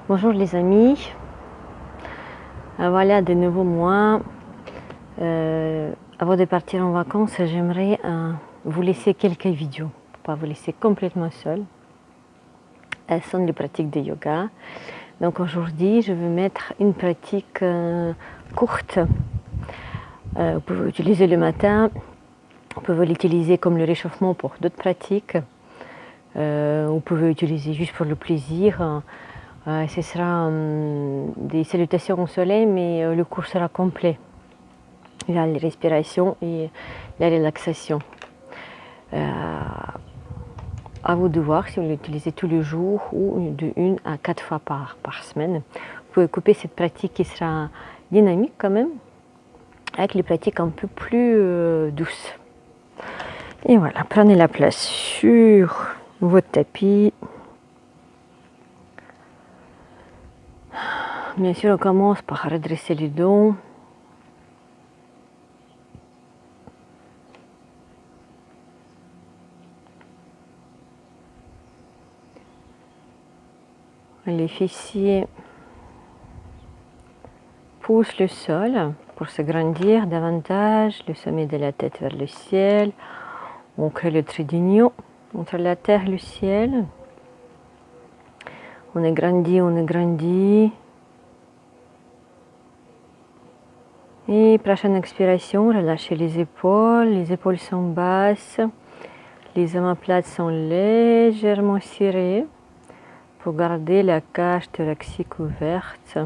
Bonjour les amis, voilà de nouveau moi. Avant de partir en vacances, j'aimerais vous laisser quelques vidéos, pour pas vous laisser complètement seul. Elles sont des pratiques de yoga. Donc aujourd'hui, je vais mettre une pratique courte. Vous pouvez l'utiliser le matin, vous pouvez l'utiliser comme le réchauffement pour d'autres pratiques. Vous pouvez l'utiliser juste pour le plaisir. Ce sera des salutations au soleil, mais le cours sera complet. Il y a la respiration et la relaxation. À vous de voir si vous l'utilisez tous les jours ou de 1 à 4 fois par semaine. Vous pouvez couper cette pratique qui sera dynamique quand même, avec les pratiques un peu plus douces. Et voilà, prenez la place sur votre tapis. Bien sûr, on commence par redresser les dos. Les fessiers poussent le sol pour se grandir davantage, le sommet de la tête vers le ciel. On crée le trait d'union entre la terre et le ciel. On est grandi, on est grandi. Et prochaine expiration, relâchez les épaules sont basses, les omoplates sont légèrement serrées pour garder la cage thoracique ouverte.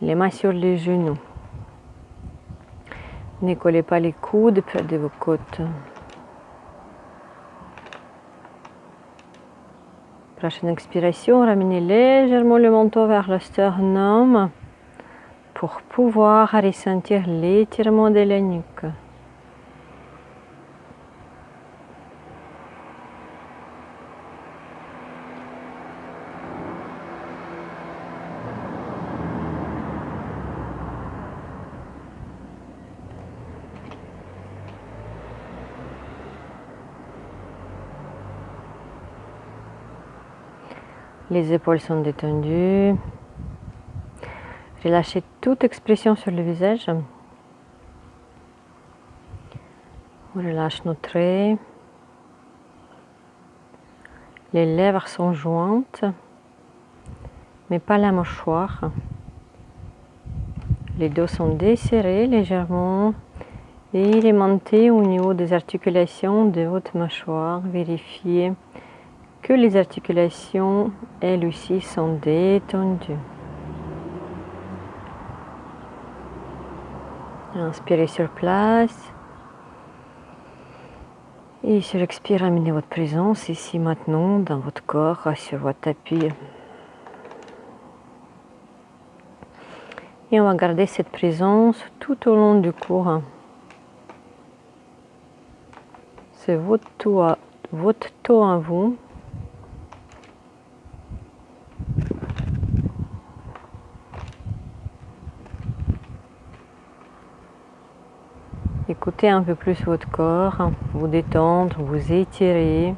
Les mains sur les genoux. Ne collez pas les coudes près de vos côtes. Prochaine expiration, ramenez légèrement le menton vers le sternum pour pouvoir ressentir l'étirement de la nuque. Les épaules sont détendues. Relâchez toute expression sur le visage. On relâche nos traits. Les lèvres sont jointes, mais pas la mâchoire. Les dos sont desserrés légèrement et alimentés au niveau des articulations de votre mâchoire. Vérifiez que les articulations, elles aussi, sont détendues. Inspirez sur place. Et sur expire, amenez votre présence ici maintenant dans votre corps, sur votre tapis. Et on va garder cette présence tout au long du cours. C'est votre tour à vous. Écoutez un peu plus votre corps, vous détendre, vous étirez,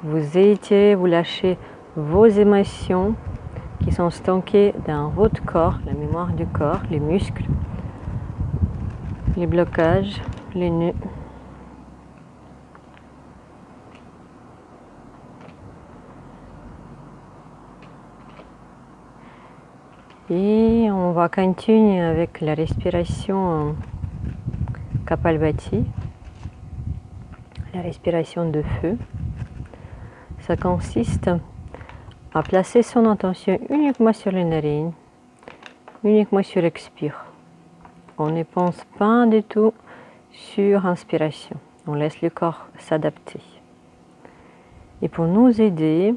vous lâchez vos émotions qui sont stockées dans votre corps, la mémoire du corps, les muscles, les blocages, les nœuds. Et on va continuer avec la respiration Kapalbhati, la respiration de feu. Ça consiste à placer son attention uniquement sur les narines, uniquement sur l'expire. On ne pense pas du tout sur inspiration. On laisse le corps s'adapter. Et pour nous aider,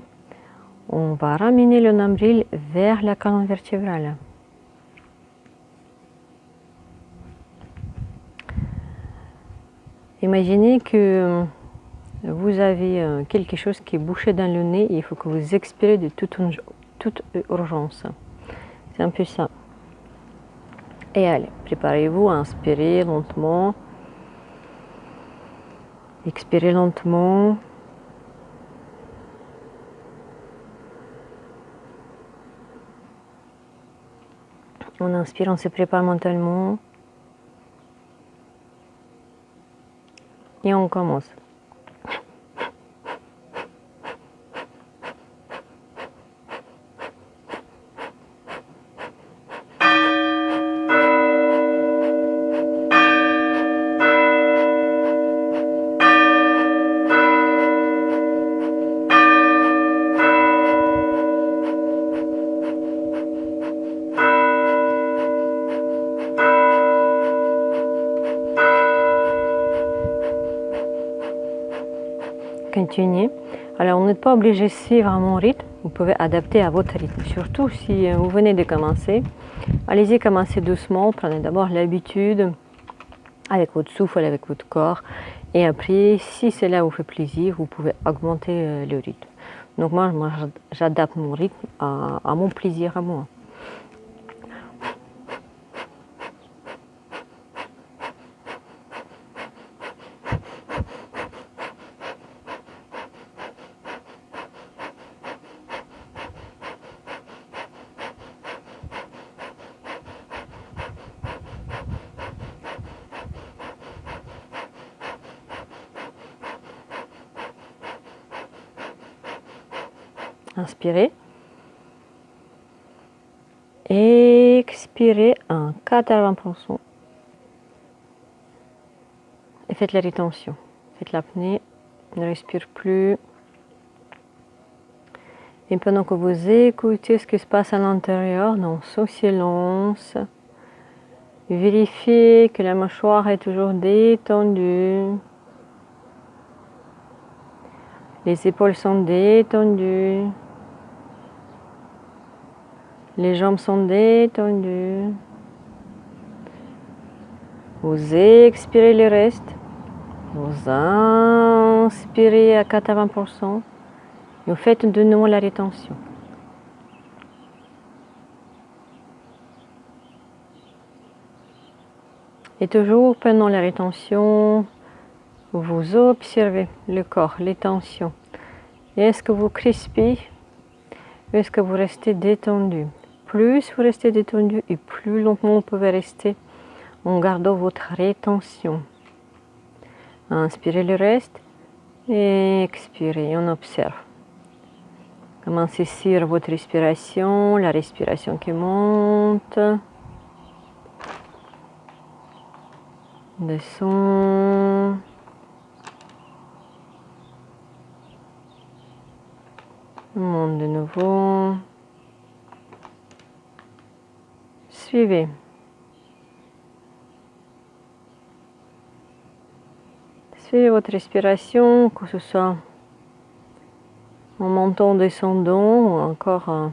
on va ramener le nombril vers la colonne vertébrale. Imaginez que vous avez quelque chose qui est bouché dans le nez et il faut que vous expirez de toute urgence. C'est un peu ça. Et allez, préparez-vous à inspirer lentement. Expirez lentement. On inspire, on se prépare mentalement. Et on commence. Continuez. Alors, vous n'êtes pas obligé de suivre à mon rythme, vous pouvez adapter à votre rythme. Surtout si vous venez de commencer, allez-y, commencez doucement, prenez d'abord l'habitude avec votre souffle, avec votre corps. Et après, si cela vous fait plaisir, vous pouvez augmenter le rythme. Donc moi j'adapte mon rythme à mon plaisir à moi. Inspirez. Expirez à 80%. Et faites la rétention. Faites l'apnée. Ne respire plus. Et pendant que vous écoutez ce qui se passe à l'intérieur, dans ce silence, vérifiez que la mâchoire est toujours détendue. Les épaules sont détendues. Les jambes sont détendues. Vous expirez le reste. Vous inspirez à 80%. Et vous faites de nouveau la rétention. Et toujours pendant la rétention, vous observez le corps, les tensions. Est-ce que vous crispez? Est-ce que vous restez détendu? Plus vous restez détendu et plus longtemps vous pouvez rester en gardant votre rétention. Inspirez le reste et expirez. On observe. Commencez sur votre respiration, la respiration qui monte. Descend. Monte de nouveau. Suivez. Suivez votre respiration, que ce soit en montant, descendant, ou encore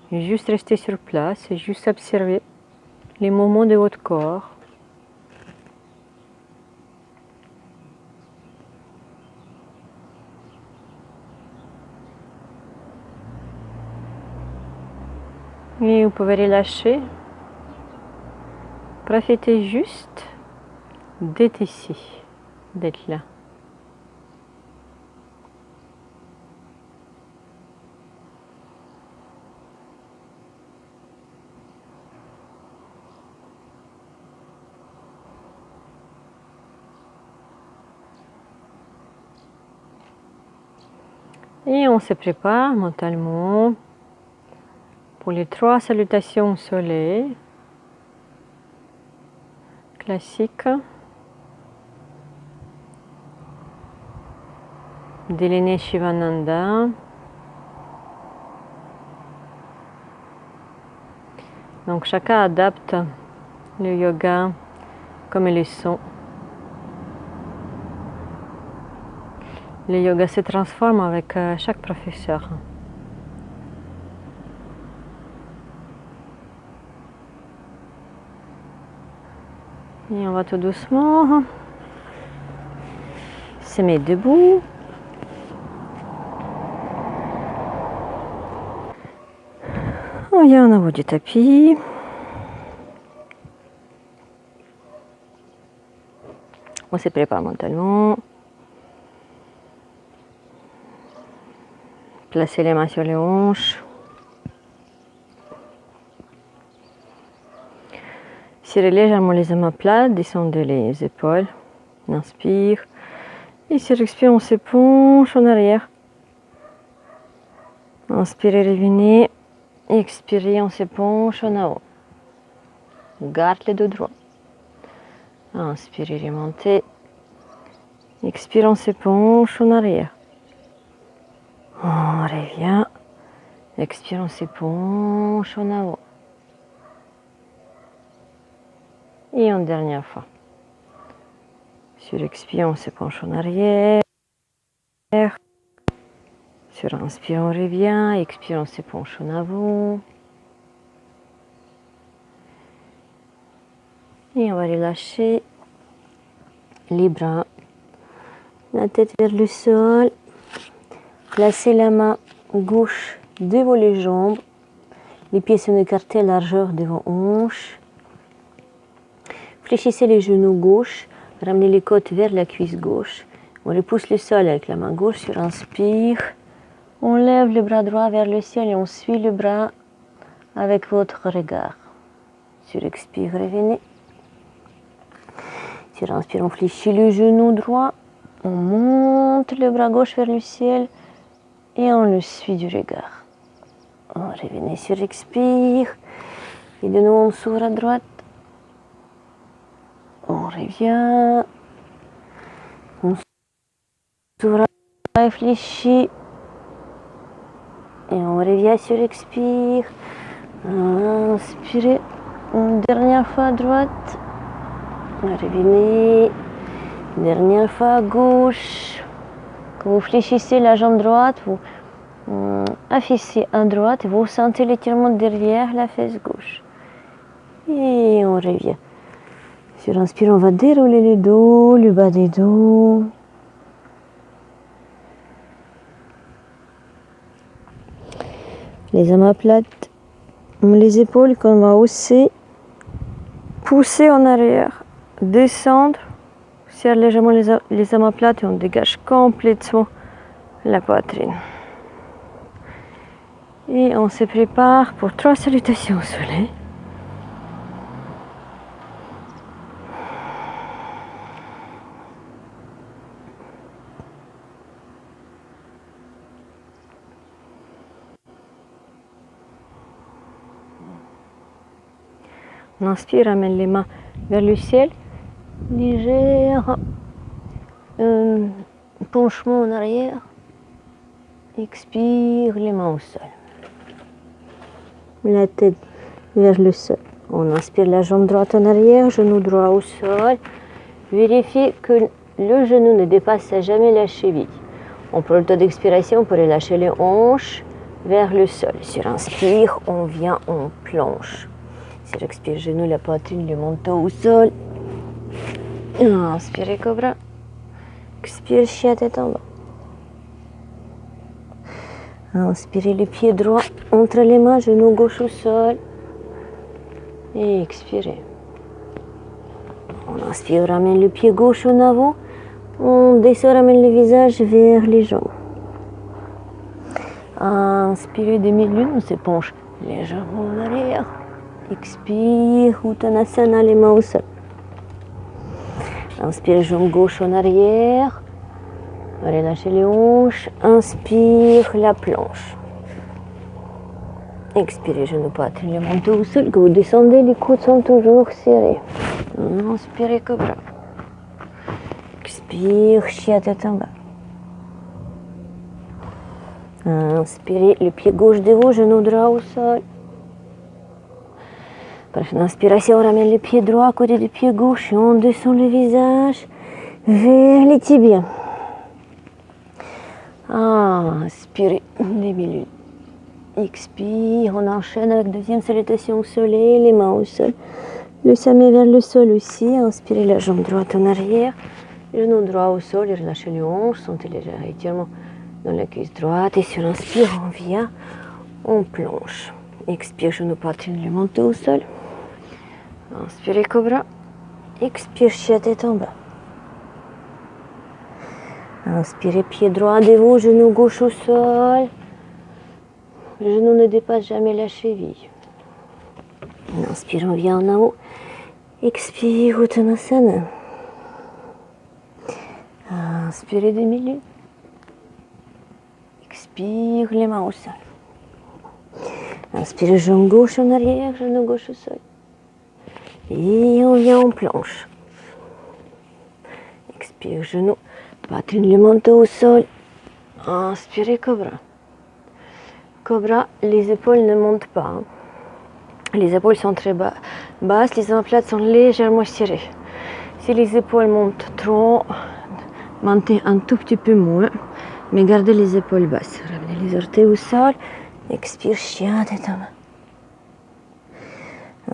juste rester sur place et juste observer les mouvements de votre corps. Et vous pouvez relâcher. Profitez juste d'être ici, d'être là. Et on se prépare mentalement pour les 3 salutations au soleil classiques d'Elene Shivananda. Donc chacun adapte le yoga comme ils le sont. Le yoga se transforme avec chaque professeur. Et on va tout doucement se mettre debout. On vient en haut du tapis. On se prépare mentalement. Placez les mains sur les hanches. Tirez légèrement les omoplates, descendez les épaules. On inspire. Et sur expire, on s'éponge en arrière. Inspirez, revenez. Expirez, on s'éponge en haut. On garde les dos droits. Inspirez, remontez. Expire, on s'éponge en arrière. On revient. Expire, on s'éponge en haut. Et une dernière fois. Sur expire, on se penche en arrière. Sur inspire, on revient. Expire, on se penche en avant. Et on va relâcher les bras. La tête vers le sol. Placez la main gauche devant les jambes. Les pieds sont écartés à largeur devant hanche. Fléchissez les genoux gauche. Ramenez les côtes vers la cuisse gauche. On repousse le sol avec la main gauche sur inspire. On lève le bras droit vers le ciel et on suit le bras avec votre regard. Sur expire, revenez. Sur inspire, on fléchit le genou droit. On monte le bras gauche vers le ciel et on le suit du regard. On revenez sur expire. Et de nouveau, on s'ouvre à droite. On revient. On s'ouvre à droite, réfléchit. Et on revient sur expire. Inspirez. Une dernière fois à droite. Revenez. Dernière fois à gauche. Quand vous fléchissez la jambe droite, vous afficez à droite et vous sentez l'étirement derrière la fesse gauche. Et on revient. Sur inspire, on va dérouler le dos, le bas des dos. Les omoplates, les épaules qu'on va hausser, pousser en arrière, descendre, serre légèrement les omoplates et on dégage complètement la poitrine. Et on se prépare pour 3 salutations au soleil. On inspire, amène les mains vers le ciel. Légère penchement en arrière. Expire, les mains au sol. La tête vers le sol. On inspire la jambe droite en arrière, genou droit au sol. Vérifiez que le genou ne dépasse jamais la cheville. On prend le temps d'expiration pour relâcher les hanches vers le sol. Sur inspire, on vient, on plonge. Sur expire, genou, la poitrine, le menton au sol. Inspirez cobra. Expire, chien, tête en bas. Inspirez le pied droit entre les mains, genou gauche au sol. Et expirez. On inspire, ramène le pied gauche en avant. On descend, ramène le visage vers les jambes. Inspirez demi-lune, on se penche légèrement en arrière. Expire, Uttanasana, les mains au sol. Inspire, jambe gauche en arrière. Relâchez les hanches. Inspire, la planche. Expirez, genou poitrine, le menton au sol. Quand vous descendez, les coudes sont toujours serrés. Inspirez, cobra. Expire, chien, tête en bas. Inspirez, le pied gauche devant, genou droit au sol. Prochaine inspiration, on ramène le pied droit à côté du pied gauche et on descend le visage vers les tibias. Inspirez, demi-lune. Expire, on enchaîne avec deuxième salutation au soleil, les mains au sol. Le sommet vers le sol aussi. Inspirez la jambe droite en arrière, genou droit au sol et relâchez les hanches. Sentez légèrement étirement dans la cuisse droite. Et sur inspire, on vient, on plonge. Expire, genou poitrine, le menton au sol. Inspirez, cobra. Expire, chien, tête en bas. Inspirez, pied droit devant, genou gauche au sol. Le genou ne dépasse jamais la cheville. Inspire, on vient en haut. Expire Uttanasana. Inspirez 2 minutes. Expire les mains au sol. Inspirez jambe gauche en arrière, genou gauche au sol. Et on vient en planche. Expire genou, poitrine le menton au sol. Inspirez cobra. Cobra, les épaules ne montent pas. Les épaules sont très basses, les omoplates sont légèrement étirées. Si les épaules montent trop, montez un tout petit peu moins, mais gardez les épaules basses. Ramenez les orteils au sol. Expire, chien tête en main.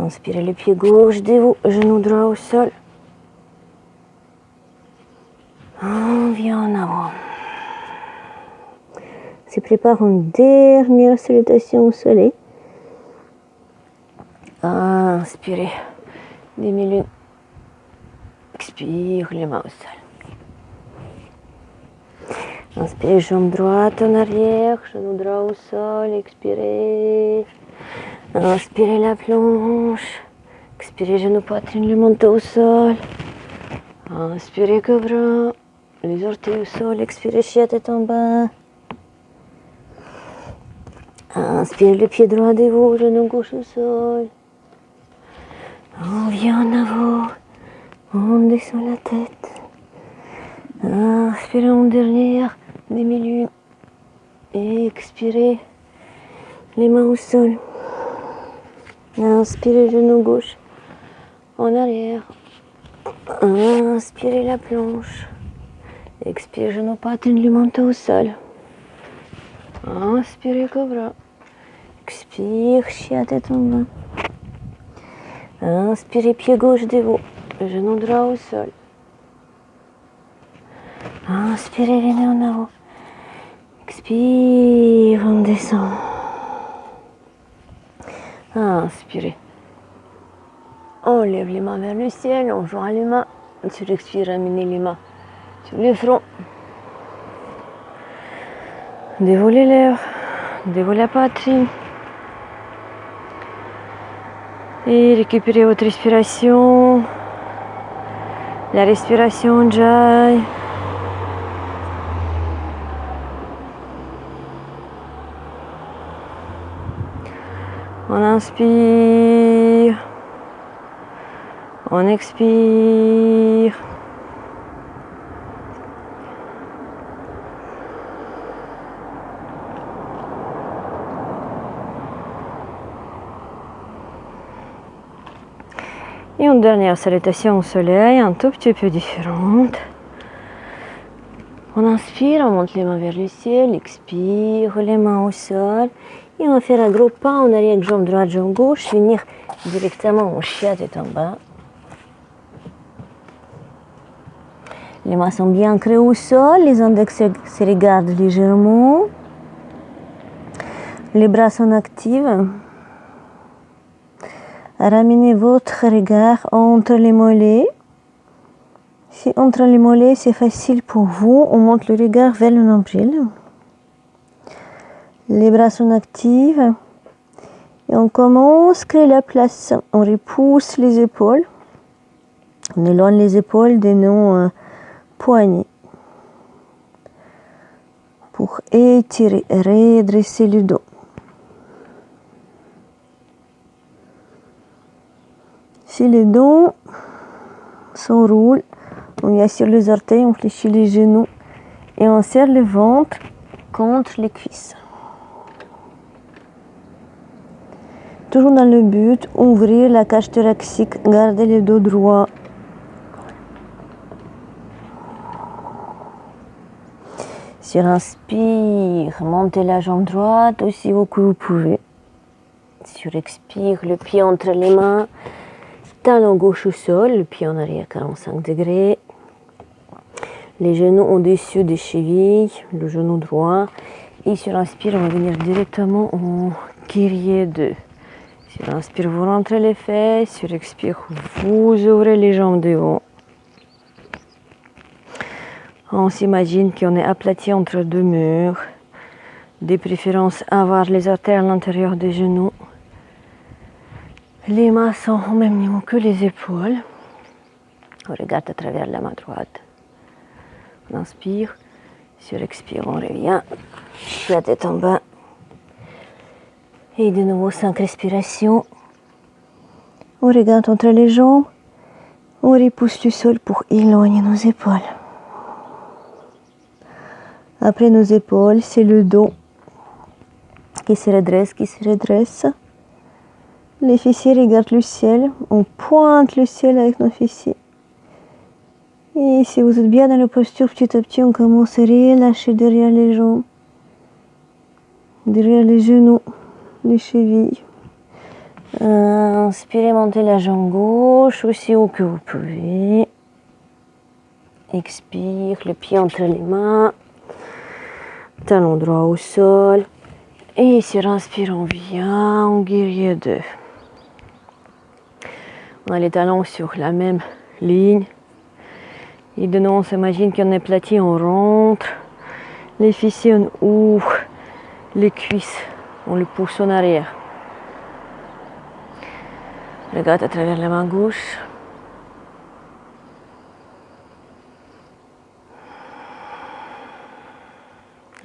Inspirez le pied gauche, dévou, genou droit au sol. On vient en avant. Se prépare une dernière salutation au soleil. Inspirez 10 minutes. Expire les mains au sol. Inspirez jambe droite en arrière, genou droit au sol. Expirez. Inspirez la planche. Expirez genou poitrine le menton au sol. Inspirez cobra. Les orteils au sol. Expirez chien tête en bas. Inspirez le pied droit dévou, genou gauche au sol. On vient en avant. On descend la tête. Inspirez en dernière, 10 minutes. Et expirez les mains au sol. Inspirez genou gauche en arrière. Inspirez la planche. Expirez genou poitrine le menton au sol. Inspirez cobra. Expire chien tête en bas. Inspirez pied gauche dévou, genou droit au sol. Inspirez les mains en avant. Expire, on descend. Inspirez. On lève les mains vers le ciel, on joint les mains. Sur expire, ramenez les mains sur le front. Dévoilez les lèvres, dévoilez la poitrine. Et récupérez votre respiration. La respiration Jai. On inspire. On expire. Et une dernière salutation au soleil, un tout petit peu différente. On inspire, on monte les mains vers le ciel, expire, les mains au sol. Et on va faire un gros pas en arrière, jambe droite, jambe gauche, finir directement en chien tête en bas. Les mains sont bien ancrées au sol, les index se regardent légèrement. Les bras sont actifs. Ramenez votre regard entre les mollets. Si entre les mollets c'est facile pour vous, on monte le regard vers le nombril. Les bras sont actifs. Et on commence à créer la place. On repousse les épaules. On éloigne les épaules de nos poignets. Pour étirer, redresser le dos. Si les dos s'enroulent, on y assure les orteils, on fléchit les genoux et on serre le ventre contre les cuisses. Toujours dans le but, ouvrir la cage thoracique, garder le dos droit. Sur inspire, montez la jambe droite aussi haut que vous pouvez. Sur expire, le pied entre les mains. Talon gauche au sol, le pied en arrière 45 degrés. Les genoux au-dessus des chevilles, le genou droit. Et sur inspire, on va venir directement en guerrier 2. Sur inspire, vous rentrez les fesses. Sur expire, vous ouvrez les jambes devant. On s'imagine qu'on est aplati entre deux murs. De préférence, avoir les artères à l'intérieur des genoux. Les mains sont au même niveau que les épaules. On regarde à travers la main droite. On inspire. Sur expire, on revient. La tête en bas. Et de nouveau 5 respirations. On regarde entre les jambes. On repousse du sol pour éloigner nos épaules. Après nos épaules, c'est le dos qui se redresse, Les fessiers regardent le ciel. On pointe le ciel avec nos fessiers. Et si vous êtes bien dans la posture, petit à petit, on commence à relâcher derrière les jambes, derrière les genoux, les chevilles. Inspirez, montez la jambe gauche aussi haut que vous pouvez. Expire, le pied entre les mains, talon droit au sol. Et sur inspire, on vient en guerrier 2. On a les talons sur la même ligne. Et de nouveau, on s'imagine qu'on est plaqué, on rentre. Les fessiers, on ouvre. Les cuisses, on les pousse en arrière. Regarde à travers la main gauche.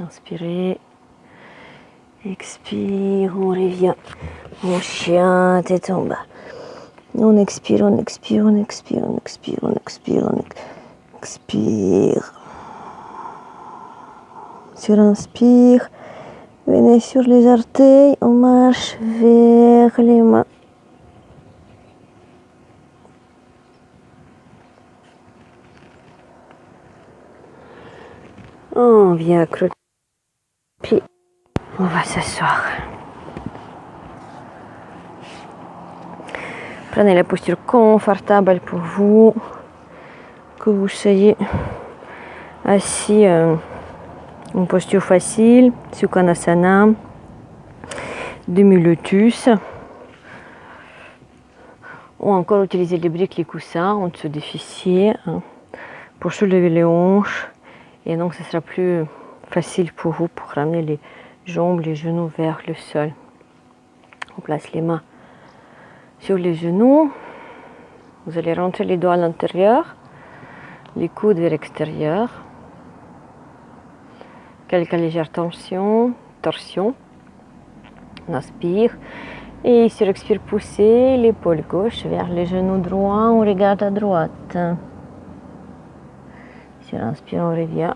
Inspirez. Expire, on revient. Mon chien, tête en bas. On expire, on expire, on expire, on expire, on expire, on expire. Sur inspire, venez sur les orteils, on marche vers les mains. On vient accrocher. Puis on va s'asseoir. Prenez la posture confortable pour vous, que vous soyez assis en posture facile, Sukhasana, demi-lotus, ou encore utiliser les briques, les coussins en dessous des fessiers pour soulever les hanches, et donc ce sera plus facile pour vous pour ramener les jambes, les genoux vers le sol. On place les mains sur les genoux. Vous allez rentrer les doigts à l'intérieur, les coudes vers l'extérieur. Quelques légères torsion. On inspire. Et sur expire, poussez l'épaule gauche vers le genou droit. On regarde à droite. Sur inspire, on revient.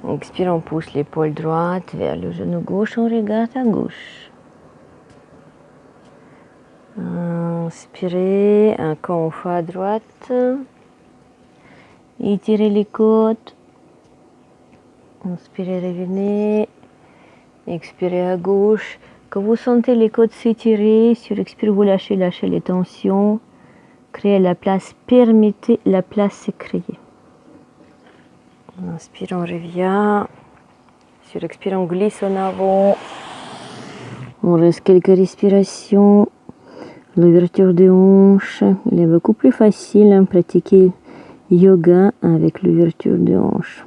Expire, on pousse l'épaule droite vers le genou gauche. On regarde à gauche. Inspirez, encore une fois à droite. Étirez les côtes. Inspirez, revenez. Expirez à gauche. Quand vous sentez les côtes s'étirer, sur expire, vous lâchez les tensions. Créez la place, permettez la place se créer. Inspire, on revient. Sur expire, on glisse en avant. On reste quelques respirations. L'ouverture des hanches, il est beaucoup plus facile à pratiquer yoga avec l'ouverture des hanches.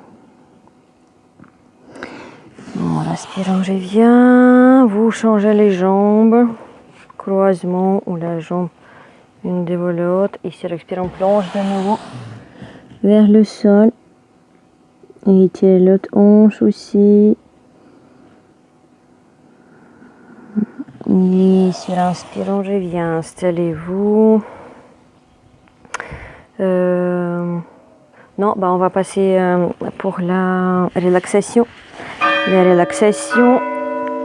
On respire, on revient. Vous changez les jambes, croisement ou la jambe une devant l'autre. Et sur expire, on plonge de nouveau vers le sol. Et étirez l'autre hanche aussi. Et sur inspire, on revient. Installez-vous. Non, on va passer pour la relaxation. La relaxation,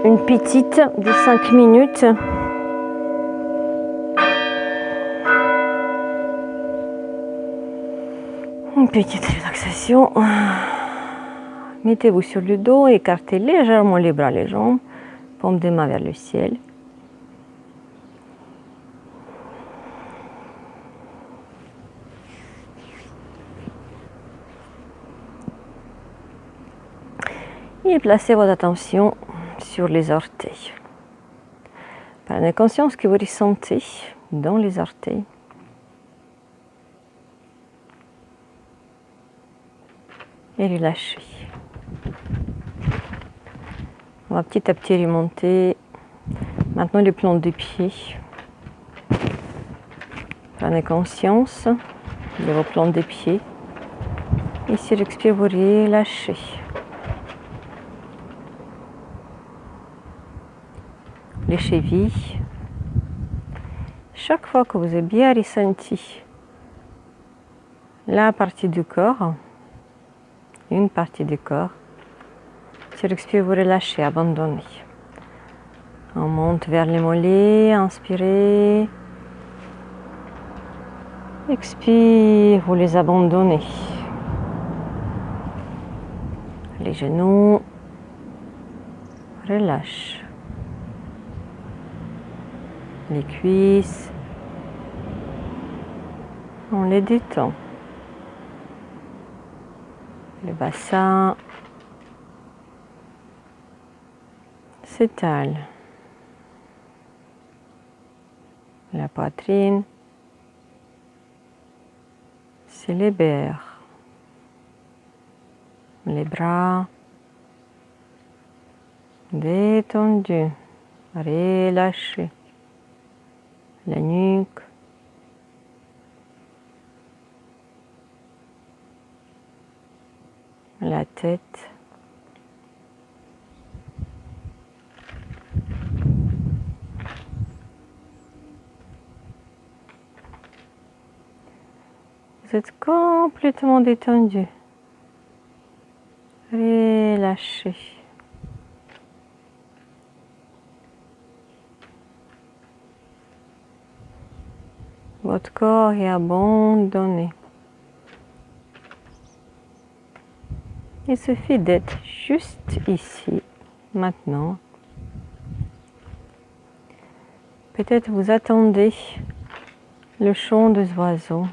une petite de 5 minutes. Une petite relaxation. Mettez-vous sur le dos, écartez légèrement les bras, les jambes. Paume des mains vers le ciel. Et placez votre attention sur les orteils. Prenez conscience que vous ressentez dans les orteils. Et relâchez. On va petit à petit remonter. Maintenant les plantes des pieds. Prenez conscience de vos plantes des pieds. Et sur l'expire, vous relâchez. Les chevilles. Chaque fois que vous avez bien ressenti la partie du corps, une partie du corps, sur l'expire, vous relâchez, abandonnez. On monte vers les mollets, inspirez. Expire, vous les abandonnez. Les genoux, relâche. Les cuisses, on les détend. Le bassin s'étale. La poitrine se libère. Les bras détendus, relâchés. La nuque. La tête. Vous êtes complètement détendu. Relâchez. Votre corps est abandonné. Il suffit d'être juste ici, maintenant. Peut-être vous attendez le chant des oiseaux.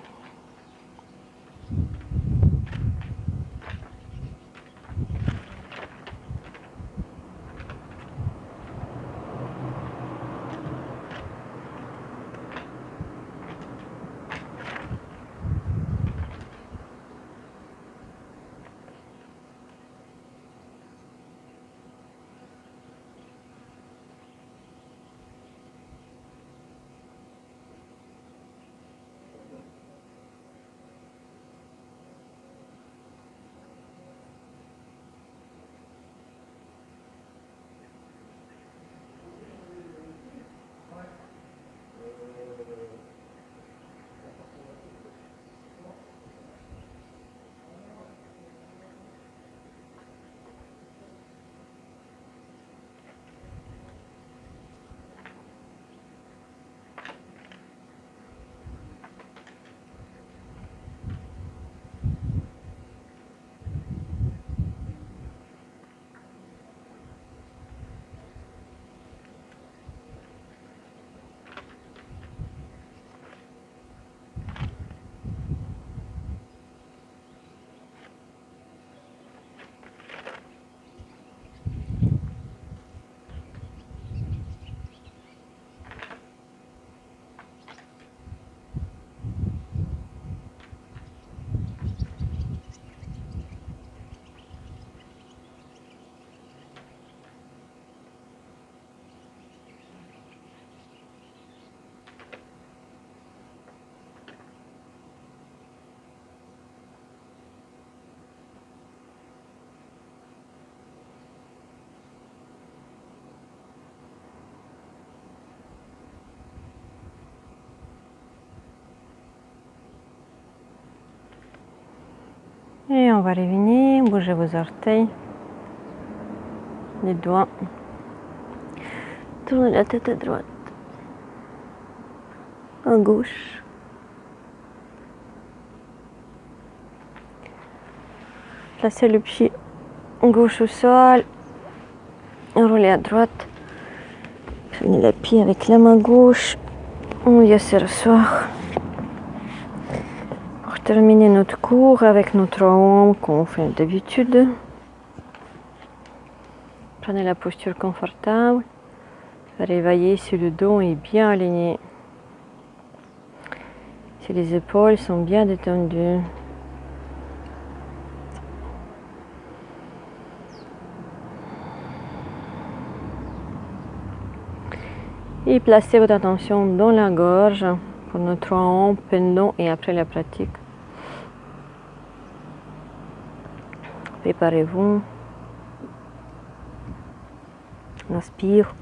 Et on va revenir, bougez vos orteils, les doigts. Tournez la tête à droite, à gauche. Placez le pied gauche au sol, enroulez à droite. Prenez le pied avec la main gauche, on vient se rasseoir. Pour terminer notre cours avec notre homme comme on fait d'habitude. Prenez la posture confortable. Réveillez si le dos est bien aligné. Si les épaules sont bien détendues. Et placez votre attention dans la gorge. pendant 3 ans, pendant et après la pratique. Préparez-vous. On inspire.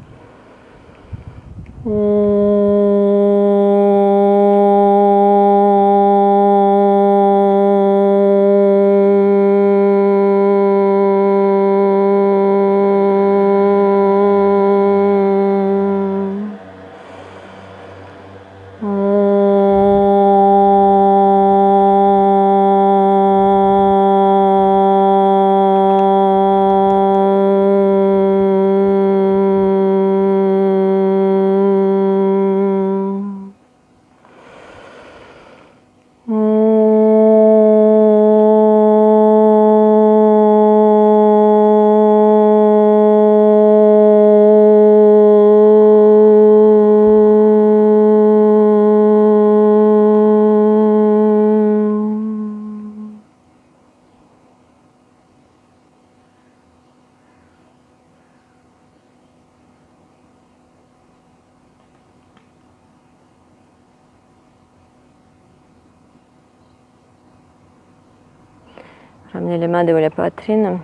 Ramenez les mains devant la poitrine.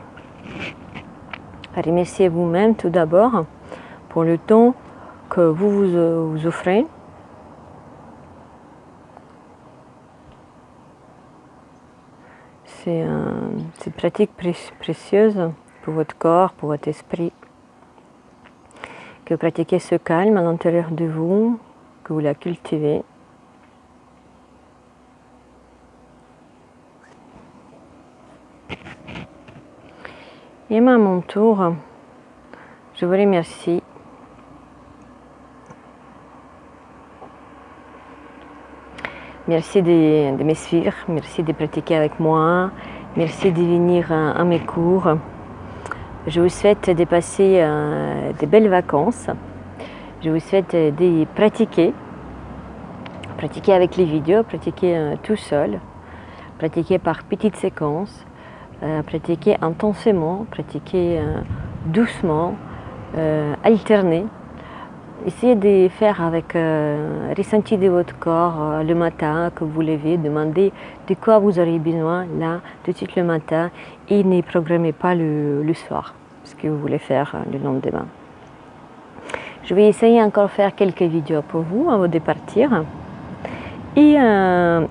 Remerciez vous-même tout d'abord pour le temps que vous offrez. C'est une pratique précieuse pour votre corps, pour votre esprit. Que vous pratiquez ce calme à l'intérieur de vous, que vous la cultivez. Et à mon tour, je vous remercie merci de me suivre, merci de pratiquer avec moi, merci de venir à mes cours. Je vous souhaite de passer de belles vacances. Je vous souhaite de pratiquer avec les vidéos, pratiquer tout seul, pratiquer par petites séquences. Pratiquer intensément, pratiquer doucement, alterner. Essayez de faire avec ressenti de votre corps le matin que vous levez, demandez de quoi vous aurez besoin là, tout de suite le matin, et ne programmez pas le soir, ce que vous voulez faire le lendemain. Je vais essayer encore de faire quelques vidéos pour vous avant de partir. Et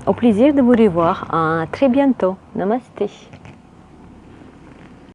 au plaisir de vous revoir. À très bientôt. Namasté.